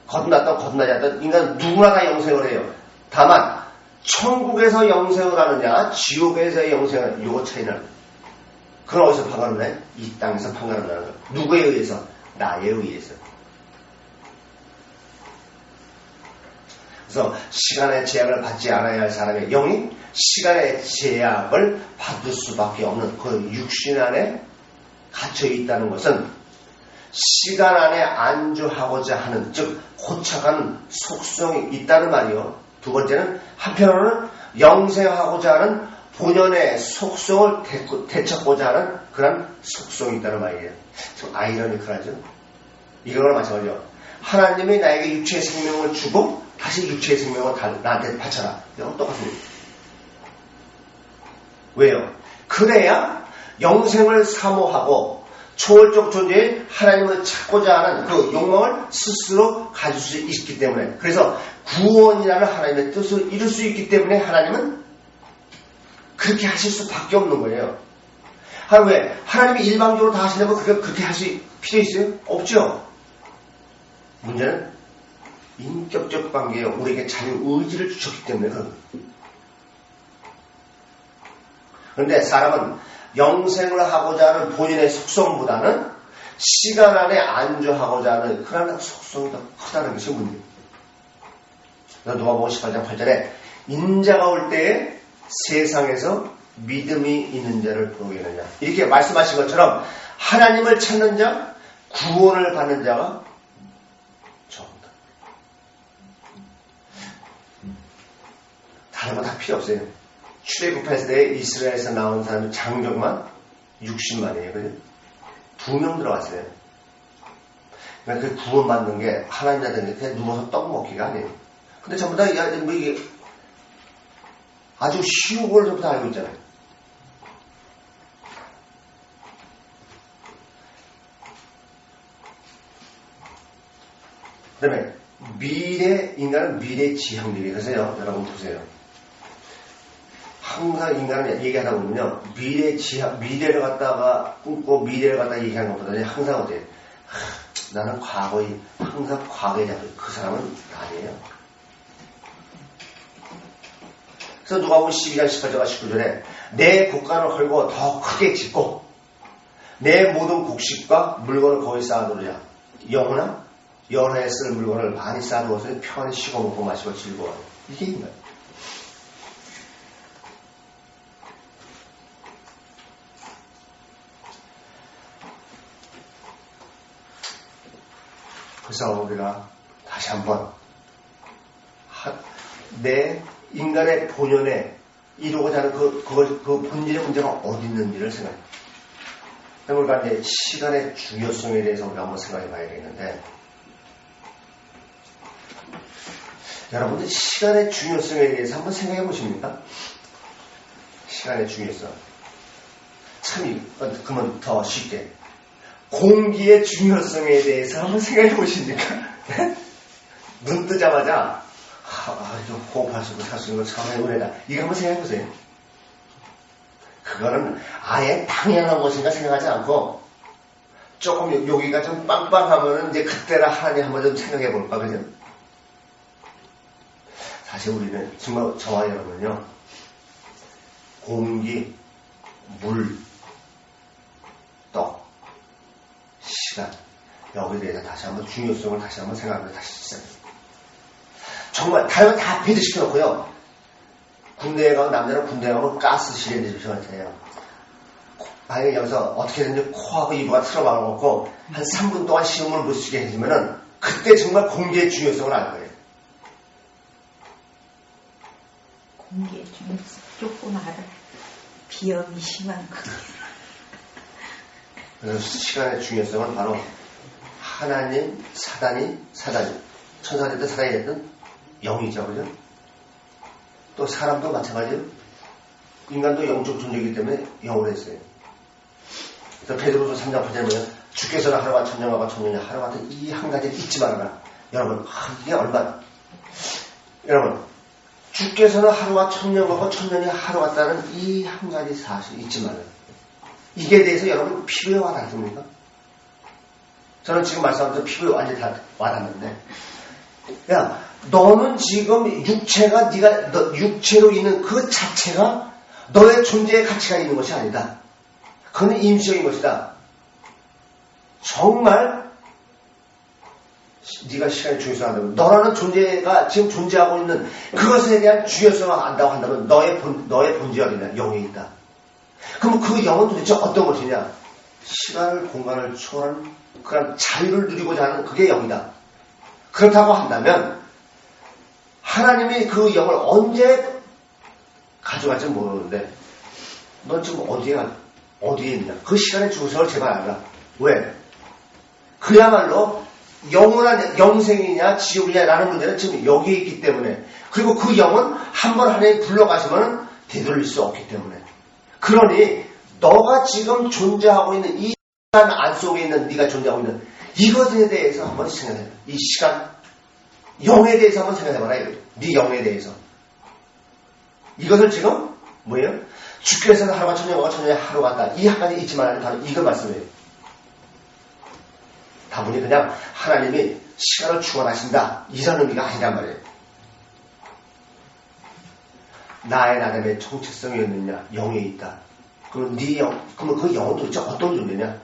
거듭났다 거듭나지 않다. 인간은 누구나 다 영생을 해요. 다만 천국에서 영생을 하느냐 지옥에서 영생을 하느냐 이거 차이는 그건 어디서 판가름 해? 이 땅에서 판가름 나는 거예요. 누구에 의해서? 나에 의해서. 그래서 시간의 제약을 받지 않아야 할 사람의 영이 시간의 제약을 받을 수밖에 없는 그 육신 안에 갇혀 있다는 것은 시간 안에 안주하고자 하는, 즉 고착한 속성이 있다는 말이요. 두 번째는 한편으로는 영생하고자 하는 본연의 속성을 되찾고자 하는 그런 속성이 있다는 말이에요. 좀 아이러니컬하죠. 이거랑 마찬가지죠. 하나님이 나에게 육체의 생명을 주고 다시 육체의 생명을 나한테 바쳐라. 이건 똑같습니다. 왜요? 그래야 영생을 사모하고 초월적 존재인 하나님을 찾고자 하는 그 욕망을 스스로 가질 수 있기 때문에, 그래서 구원이라는 하나님의 뜻을 이룰 수 있기 때문에 하나님은 그렇게 하실 수밖에 없는 거예요. 왜? 하나님이 일방적으로 다 하시려면 그렇게 하실 필요 있어요? 없죠. 문제는 인격적 관계에 우리에게 자유의지를 주셨기 때문에 그런 거예요. 그런데 사람은 영생을 하고자 하는 본인의 속성보다는 시간 안에 안주하고자 하는 그런 속성이 더 크다는 것이 문제입니다. 누가복음 18장 8절에 인자가 올 때에 세상에서 믿음이 있는 자를 보겠느냐 이렇게 말씀하신 것처럼 하나님을 찾는 자, 구원을 받는 자가 적다. 다른 거 다 필요 없어요. 출애굽했을 때 이스라엘에서 나온 사람이 장정만 60만이에요. 그죠? 2명 들어갔어요. 그러니까 그 구원받는 게 하나님한테 그냥 누워서 떡 먹기가 아니에요. 근데 전부 다 뭐 이게 아주 쉬운 걸 전부 다 알고 있잖아요. 그 다음에 인간은 미래 지향적이에요. 그래서요, 여러분 보세요. 항상 인간은 얘기하다 보면요. 미래를 갖다가 꿈고 미래를 갖다가 얘기하는 것보다는 항상 어때요? 나는 항상 과거에 잡혀. 그 사람은 아니에요. 그래서 누가 보면 12장 18절과 19절에 내 국간을 걸고 더 크게 짓고 내 모든 곡식과 물건을 거기 쌓아두느냐. 영혼아 여러 해 쓸 물건을 많이 쌓아두어서 편히 쉬고 먹고 마시고 즐거워요. 이게 인간. 그래서 우리가 다시 한번 내 인간의 본연에 이루고자 하는 그 본질의 문제가 어디 있는지를 생각해. 우리가 이제 시간의 중요성에 대해서 우리가 한번 생각해 봐야 되겠는데, 여러분들 시간의 중요성에 대해서 한번 생각해 보십니까? 시간의 중요성. 그러면 더 쉽게. 공기의 중요성에 대해서 한번 생각해 보십니까? 눈 뜨자마자 좀 호흡할 수 있고 살 수 있는 건 참 행운이다. 이거 한번 생각해 보세요. 그거는 아예 당연한 것인가 생각하지 않고 조금 여기가 좀 빵빵하면은 이제 그때라 하니 한번 좀 생각해 볼까, 그죠? 사실 우리는 정말 저와 여러분은요, 공기, 물, 떡, 시간, 여기에 대해서 다시 한번 중요성을 다시 한번 생각하면 다시 시작합니다. 정말 다른 다 배제시켜 놓고요. 군대에 가면 남자는 군대에 가면 가스 실린더 시원해요. 만약에 여기서 어떻게든지 코하고 이부가 틀어막아놓고 한 3분 동안 시험을 못 쓰게 해주면은 그때 정말 공기의 중요성을 알 거예요. 공기의 중요성 조금 알아. 비염이 심한 거. 그래서 시간의 중요성은 바로 하나님, 사단이, 천사가 됐든 사단이 됐든 영이죠, 그죠? 또 사람도 마찬가지예요. 인간도 영적 존재이기 때문에 영으로 했어요. 그래서 베드로서 3장 8절에 보면 주께서는 하루가 천년과 천년이 하루 같은 이 한 가지를 잊지 말아라. 여러분, 이게 얼마나. 여러분, 주께서는 하루가 천년과 천년이 하루 같다는 이 한 가지 사실 잊지 말아요. 이게 대해서 여러분 피부에 와닿습니까? 저는 지금 말씀하면서 피부에 완전히 다 와닿는데, 야, 너는 지금 육체가 육체로 있는 그 자체가 너의 존재의 가치가 있는 것이 아니다. 그건 임시적인 것이다. 정말 네가 시간의 중요성을 안다면, 너라는 존재가 지금 존재하고 있는 그것에 대한 중요성을 안다고 한다면 너의 본질이 어디냐? 영에 있다. 그럼 그 영은 도대체 어떤 것이냐? 시간을 공간을 초월한 그런 자유를 누리고자 하는 그게 영이다. 그렇다고 한다면 하나님이 그 영을 언제 가져갈지 모르는데 넌 지금 어디에 있냐? 그 시간의 중요성을 제발 알라. 왜? 그야말로 영원한 영생이냐 지옥이냐라는 문제는 지금 여기에 있기 때문에, 그리고 그 영은 한번 하나님 불러가시면 되돌릴 수 없기 때문에, 그러니 너가 지금 존재하고 있는 이 시간 안 속에 있는 네가 존재하고 있는 이것에 대해서 한번 생각해봐. 이 시간 영에 대해서 한번 생각해봐라. 네 영에 대해서. 이것을 지금 뭐예요? 주께서는 하루가 천년과 천년이 하루 같다. 이 한 가지 잊지 말라는 바로 이거 말씀이에요. 다분히 그냥 하나님이 시간을 주관하신다 이런 의미가 아니란 말이에요. 나의 나름의 정체성이 있느냐? 영에 있다. 그러면 그러면 그 영은 도대체 어떤 존재냐?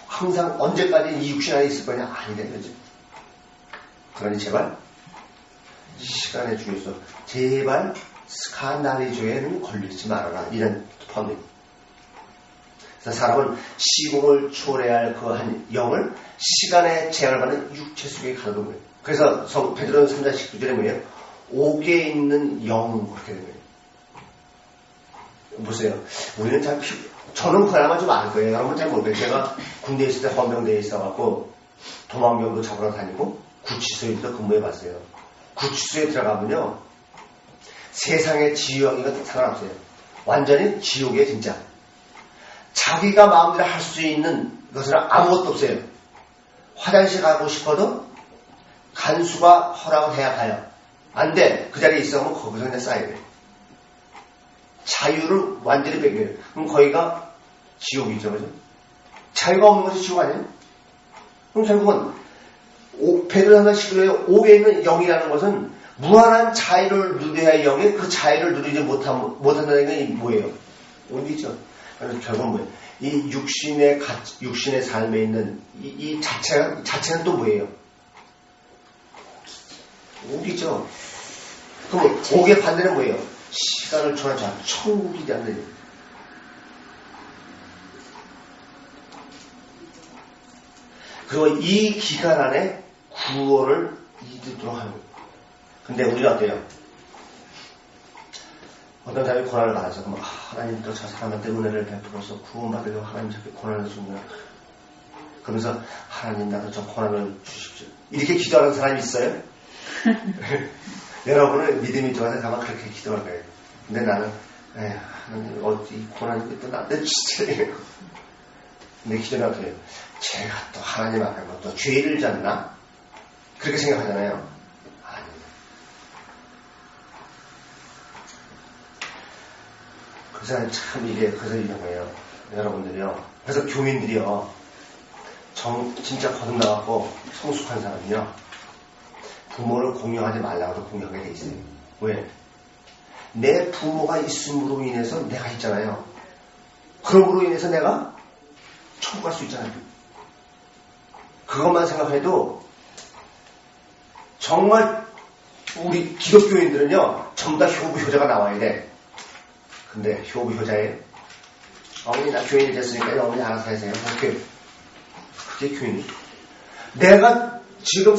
항상 언제까지 이 육신 안에 있을 거냐? 아니래, 그지? 그러니 제발 시간의 중요성, 제발 스칸다리조에는 걸리지 말아라. 이런 펀딩. 그래서 사람은 시공을 초래해야 할 그 한 영을 시간의 제한을 받는 육체 속에 가둬둔 거예요. 그래서 베드로는 3장 19절에 뭐예요? 옥에 있는 영, 그렇게 되는 거예요. 보세요. 우리는 저는 그나마 좀 알 거예요. 여러분 잘 모르겠어요. 제가 군대에 있을 때 헌병대에 있어갖고 도망병도 잡으러 다니고 구치소에도 근무해봤어요. 구치소에 들어가면요, 세상의 지형이가 상관없어요. 완전히 지옥이에요, 진짜. 자기가 마음대로 할 수 있는 것은 아무것도 없어요. 화장실 가고 싶어도 간수가 허락을 해야 가요. 안 돼. 그 자리에 있으면 거기서 그냥 쌓여야 돼. 자유를 완전히 뺏겨요. 그럼 거기가 지옥이죠. 그죠? 자유가 없는 것이 지옥 아니에요? 그럼 결국은 베드로전서 19절에 5에 있는 영이라는 것은 무한한 자유를 누려야 영이 그 자유를 누리지 못한다는 게 뭐예요? 오리죠. 그래서 결국은 뭐예요? 이 육신의 삶에 있는 이 자체는 또 뭐예요? 오리죠. 그럼 옥의 반대는 뭐예요? 시간을 초월한 자, 천국이 되는. 그리고 이 기간 안에 구원을 이루도록 하는 거예요. 근데 우리가 어때요? 어떤 사람이 고난을 받아서 그럼 하나님도 저 사람한테 은혜를 베풀어서 구원받으려고 하나님 저렇게 고난을 주구나. 그러면서 하나님 나도 저 고난을 주십시오. 이렇게 기도하는 사람이 있어요? 여러분은 믿음이 좋아서 가만 그렇게 기도할 거예요. 근데 나는 하나님 어디 고난이 또 나한테 주시지. 내 기도는 어떻게 해요? 제가 또 하나님 앞에 또 죄를 졌나? 그렇게 생각하잖아요. 아닙니다. 그래서 참 그래서 이런 거예요. 여러분들이요. 그래서 교인들이요. 진짜 거듭나갖고 성숙한 사람이요. 부모를 공경하지 말라고 공경하게 돼 있어요. 왜? 내 부모가 있음으로 인해서 내가 있잖아요. 그럼으로 인해서 내가 천국 갈 수 있잖아요. 그것만 생각해도 정말 우리 기독교인들은요 전부 다 효부 효자가 나와야 돼. 근데 효부 효자에 어머니 나 교인이 됐으니까 어머니 알아서 하세요. 그게 교인이. 내가 지금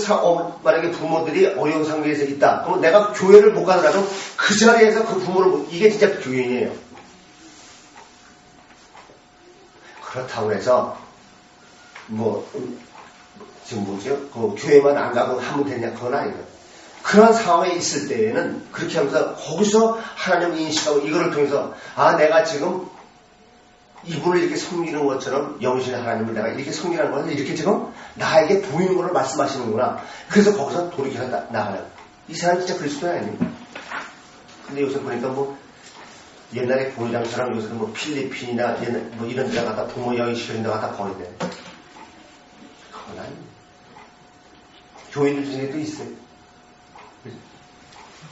만약에 부모들이 어려운 상태에서 있다. 그러면 내가 교회를 못 가더라도 그 자리에서 그 부모를 이게 진짜 교인이에요. 그렇다고 해서 지금 뭐죠? 그 교회만 안 가고 하면 되냐? 그건 아니에요. 그런 상황에 있을 때에는 그렇게 하면서 거기서 하나님을 인식하고 이거를 통해서 내가 지금 이분을 이렇게 섬기는 것처럼 영신의 하나님을 내가 이렇게 섬기는 것을 이렇게 지금 나에게 보이는 것을 말씀하시는구나. 그래서 거기서 돌이켜서 나가요. 이 사람이 진짜 그리스도는 아닙니다. 근데 요새 보니까 옛날에 본이랑처럼 요새는 필리핀이나 이런 데 갖다 부모 영입시키는 데 갖다 버리대. 그건 아닙니다. 교인들 중에도 있어요.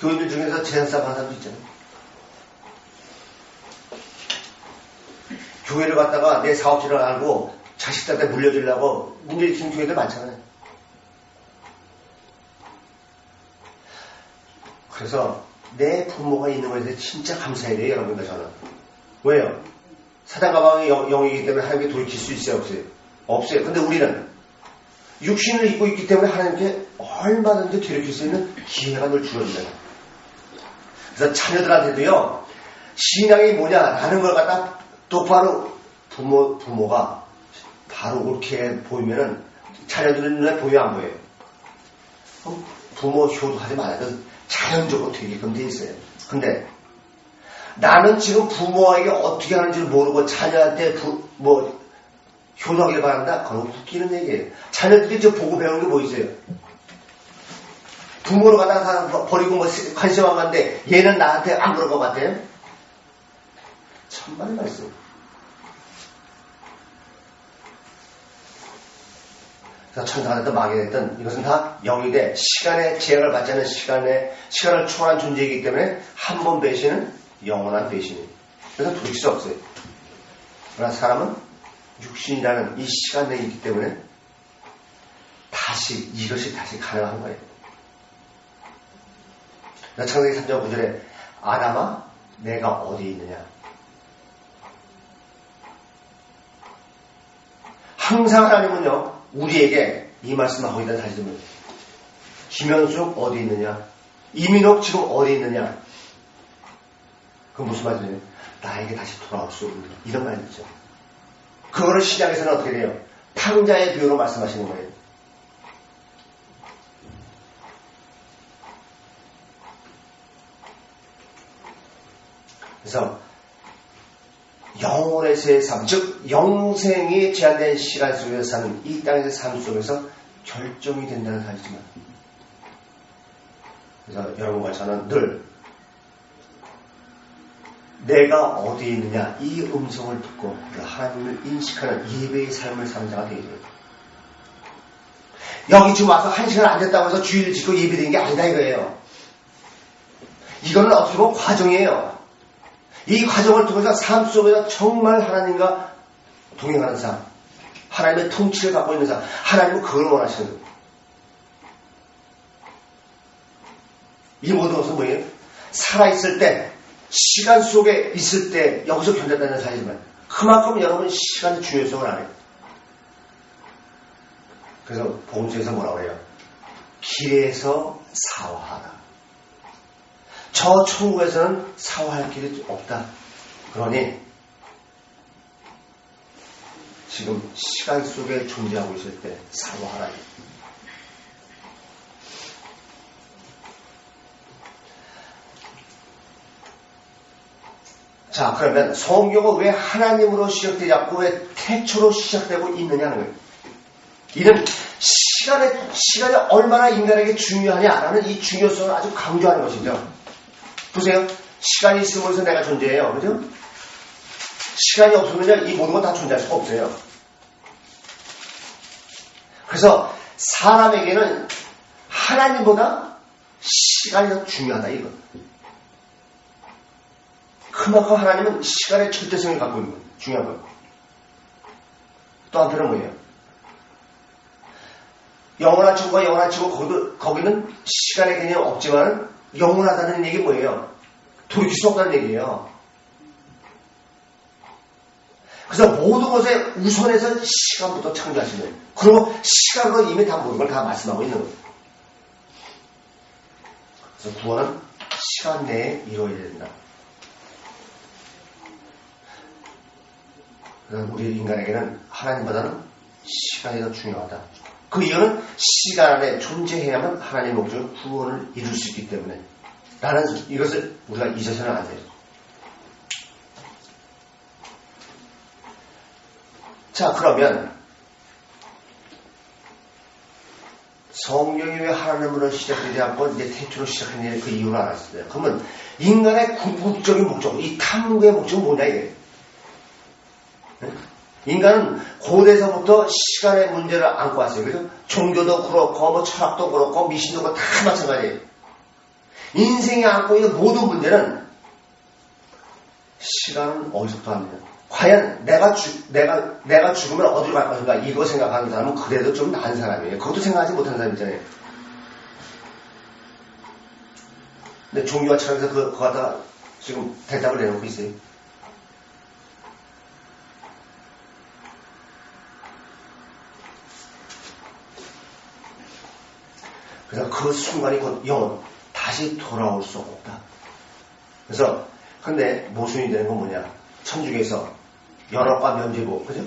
교인들 중에서 제사상 하는 사람도 있잖아요. 교회를 갔다가 내 사업실을 알고 자식들한테 물려주려고 문제 일으키는 교회들 많잖아요. 그래서 내 부모가 있는 것에 대해서 진짜 감사해야 돼요, 여러분들. 저는. 왜요? 사단 가방의 영이기 때문에 하나님께 돌이킬 수 있어요, 없어요? 없어요. 근데 우리는 육신을 입고 있기 때문에 하나님께 얼마든지 돌이킬 수 있는 기회가 늘 주어진다. 그래서 자녀들한테도요, 신앙이 뭐냐라는 걸 갖다 똑바로 부모가 바로 옳게 보이면은 자녀들 눈에 보여 안 보여요? 부모 효도하지 말아도 자연적으로 되게끔 돼 있어요. 근데 나는 지금 부모에게 어떻게 하는지를 모르고 자녀한테 효도하길 바란다? 그건 웃기는 얘기예요. 자녀들이 저 보고 배우는 게 뭐 있어요? 부모를 갖다가 버리고 관심 안 가는데 얘는 나한테 안 그런 것 같아요? 천만의 말씀. 천사가 됐든 마귀가 됐든 이것은 다 영이 돼 시간의 제약을 받지 않는 시간을 초월한 존재이기 때문에 한 번 배신은 영원한 배신이에요. 그래서 돌이킬 수 없어요. 그러나 사람은 육신이라는 이 시간 내에 있기 때문에 이것이 다시 가능한 거예요. 창세기 3장 9절에 아담아 내가 어디 있느냐. 항상 하나님은요 우리에게 이 말씀을 하고 있다는 사실입니다. 김현숙 어디 있느냐? 이민옥 지금 어디 있느냐? 그건 무슨 말이에요? 나에게 다시 돌아올 수 없는 이런 말이죠. 그거를 신약에서는 어떻게 돼요? 탕자의 비유로 말씀하시는 거예요. 그래서 영혼에서의 삶, 즉 영생이 제한된 시간 속에서 사는 이 땅에서의 삶 속에서 결정이 된다는 사실입니다. 그래서 여러분과 저는 늘 내가 어디에 있느냐 이 음성을 듣고 하나님을 인식하는 예배의 삶을 사는 자가 되어야 돼요. 여기 지금 와서 1시간 안 됐다고 해서 주의를 짓고 예배되는 게 아니다 이거예요. 이거는 어떻게 보면 과정이에요. 이 과정을 통해서 삶 속에서 정말 하나님과 동행하는 삶, 하나님의 통치를 갖고 있는 삶, 하나님은 그걸 원하시는 거예요. 이 모든 것은 뭐예요? 살아있을 때, 시간 속에 있을 때 여기서 견뎠다는 사실이지만 그만큼 여러분 시간의 중요성을 알아요. 그래서 복음서에서 뭐라고 해요? 길에서 사화하라. 저 천국에서는 사화할 길이 없다. 그러니 지금 시간 속에 존재하고 있을 때 사화하라. 자, 그러면 성경은 왜 하나님으로 시작되지 않고 왜 태초로 시작되고 있느냐는 거예요. 이는 시간이 얼마나 인간에게 중요하냐라는 이 중요성을 아주 강조하는 것이죠. 보세요. 시간이 있음으로써 내가 존재해요. 그죠? 시간이 없으면 이 모든 건 다 존재할 수가 없어요. 그래서 사람에게는 하나님보다 시간이 더 중요하다, 이거. 그만큼 하나님은 시간의 절대성을 갖고 있는 거예요. 중요한 거예요. 또 한편은 뭐예요? 영원한 친구가 영원한 친구, 거기는 시간의 개념이 없지만 영원하다는 얘기 뭐예요? 돌이킬 수 없다는 얘기예요. 그래서 모든 것에 우선해서 시간부터 창조하시는 거예요. 그리고 시간으로 이미 다 모든 걸 다 말씀하고 있는 거예요. 그래서 구원은 시간 내에 이루어져야 된다. 그래서 우리 인간에게는 하나님보다는 시간이 더 중요하다. 그 이유는 시간 안에 존재해야만 하나님의 목적을 구원을 이룰 수 있기 때문에 라는 이것을 우리가 잊어서는 안 돼요. 자, 그러면 성경이 왜 하나님으로 시작되지 않고 이제 태초로 시작했느냐 그 이유를 알았어요. 그러면 인간의 궁극적인 목적, 이 탐구의 목적은 뭐냐 이게. 인간은 고대에서부터 시간의 문제를 안고 왔어요. 그죠? 종교도 그렇고, 뭐 철학도 그렇고, 미신도 그렇고, 다 마찬가지예요. 인생이 안고 있는 모든 문제는 시간은 어디서부터 합니다. 과연 내가 죽으면 어디로 갈 것인가, 이거 생각하는 사람은 그래도 좀 나은 사람이에요. 그것도 생각하지 못하는 사람 있잖아요. 근데 종교와 철학에서 그거 갖다가 지금 대답을 내놓고 있어요. 그래서 그 순간이 곧 영원, 다시 돌아올 수 없다. 그래서, 근데 모순이 되는 건 뭐냐? 천주교에서 연합과 면죄부, 그죠?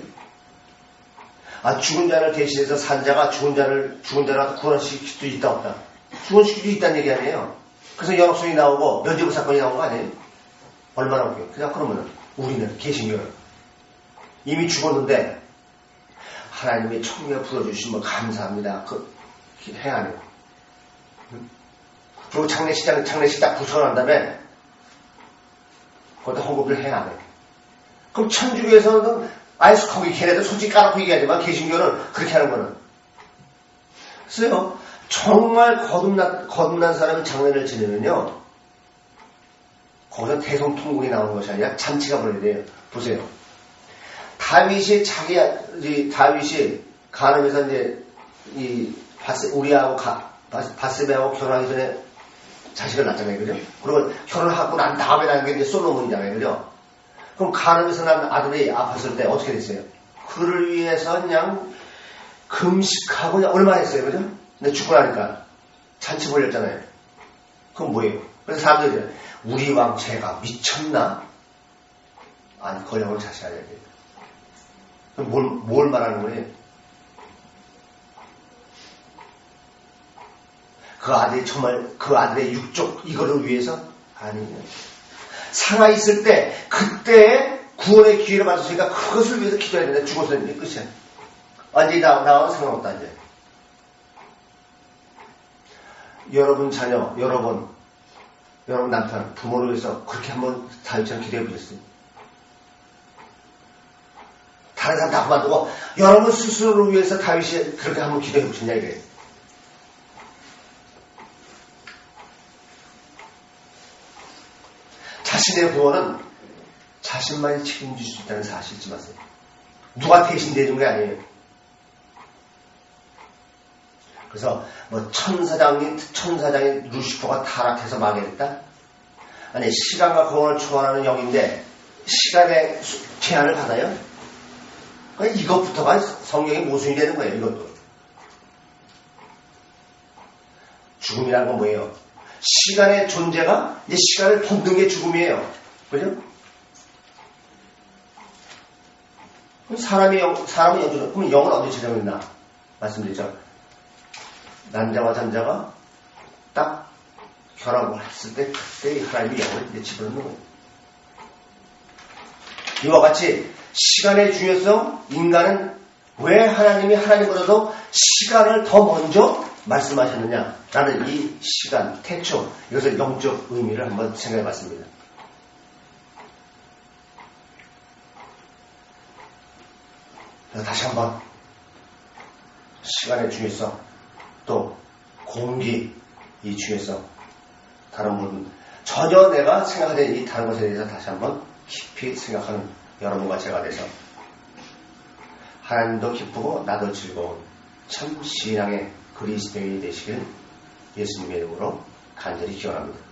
죽은 자를 대신해서 산 자가 죽은 자를 구원시킬 수도 있다, 없다. 구원시킬 수 있다는 얘기 아니에요. 그래서 연합성이 나오고 면죄부 사건이 나온 거 아니에요? 얼마나 웃겨요. 그냥 그러면 우리는 개신교는 이미 죽었는데 하나님이 천국에 불러주시면 감사합니다. 해야 하네요. 그리고 장례식 딱 부서고 난 다음에 거기다 헌금을 해야 돼. 그럼 천주교에서는 아예 거기 걔네들 솔직히 까놓고 얘기하지만 개신교는 그렇게 하는 거는. 그래서요, 정말 거듭난 사람이 장례를 지내면요, 거기서 대성통곡이 나오는 것이 아니라 잔치가 벌어야 돼요. 보세요. 다윗이 가늠해서 이제 우리하고 바세바하고 결혼하기 전에 자식을 낳잖아요, 그죠? 그리고 결혼하고 난 다음에 낳은 게 이제 솔로몬이잖아요, 그죠? 그럼 가늠해서 난 아들이 아팠을 때 어떻게 됐어요? 그를 위해서 그냥 금식하고 그냥 얼마나 했어요, 그죠? 근데 죽고 나니까 잔치 벌렸잖아요. 그럼 뭐예요? 그래서 사람들이 우리 왕 제가 미쳤나? 아니, 그 영을 자시해야 돼요. 그럼 뭘 말하는 거예요? 그 아들이 정말 그 아들의 육족 이거를 위해서? 아니에요. 살아있을 때 그때의 구원의 기회를 받았으니까 그것을 위해서 기도해야 되는데 죽어서는 이제 끝이야. 완전히 나와서 상관없다 이제. 여러분 자녀, 여러분 남편, 부모를 위해서 그렇게 한번 다윗처럼 기도해 보셨어요? 다른 사람 다 그만두고 여러분 스스로를 위해서 다윗이 그렇게 한번 기도해 보셨냐 이게. 자신의 부모는 자신만이 책임질 수 있다는 사실 잊지 마세요. 누가 대신 대준 게 아니에요. 그래서 뭐 천사장이 루시퍼가 타락해서 망했다? 아니 시간과 공간을 초월하는 영인데 시간의 제한을 받아요? 그러니까 이것부터가 성경의 모순이 되는 거예요. 이것도. 죽음이라는 건 뭐예요? 시간의 존재가 이제 시간을 돕는 게 죽음이에요. 그죠? 그럼 사람은 영주는, 그럼 영은 어디 지정했나? 말씀드리죠. 남자와 남자가 딱 결합을 했을 때 그때 하나님이 영을 이제 집어넣는 거예요. 이와 같이 시간의 중요성, 인간은 왜 하나님이 하나님보다도 시간을 더 먼저 말씀하셨느냐라는 이 시간, 태초, 이것을 영적 의미를 한번 생각해 봤습니다. 그래서 다시 한번 시간의 중요성, 또 공기, 이 중요성, 다른 모든 전혀 내가 생각하는 이 다른 것에 대해서 다시 한번 깊이 생각하는 여러분과 제가 돼서 하나님도 기쁘고 나도 즐거운 참 신앙의 그리스도인이 되시길 예수님의 이름으로 간절히 기원합니다.